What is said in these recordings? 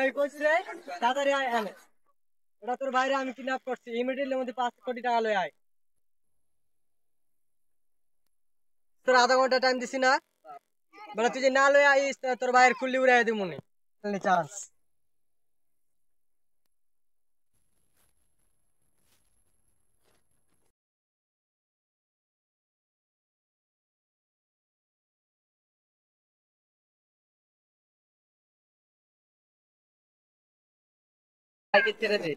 ভাই কইছ রে তাড়াতাড়ি আয় এনে ওটা তোর বাইরে আমি কিডন্যাপ করছি ইমিডিয়েটলি মধ্যে 5 কোটি টাকা লই আয় তোর আধা ঘন্টা টাইম দিছি না বলে তুই যে না লই আইস তোর বাইরের খুললি উড়াই দিই মনে চান্স ভাইকে ছেড়ে দে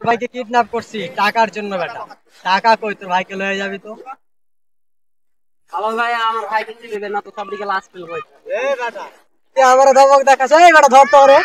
ভাইকে কিডন্যাপ করছি টাকার জন্য বেটা টাকা কই তোর ভাইকে লয়ে যাবি তো আমার ভাই আমার ভাইকে চিনবে না তো সব দিকে লাস্ট ফেল হই এ বেটা তুই আমার ধমক দেখাছ এই বেটা ধর তো রে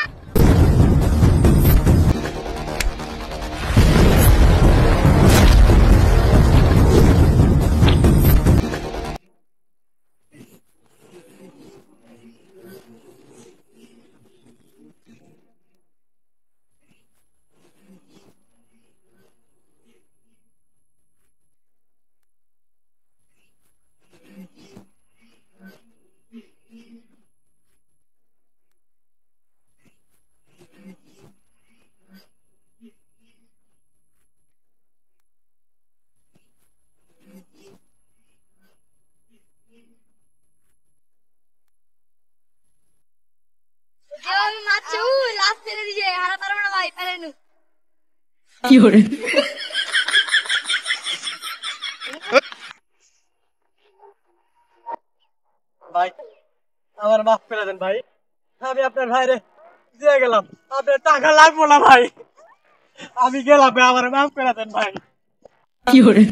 আমি মারছে লাস্ট ফেলে দিছে হারা পারবো না ভাই ফেলে নু কি করে ভাই আমার মাফ করে দেন ভাই আমি আপনার ভাইরে দিয়ে গেলাম আপনার টাকা লাগবো না ভাই আমি গেলাম আমার মাফ করে দেন ভাই কি করে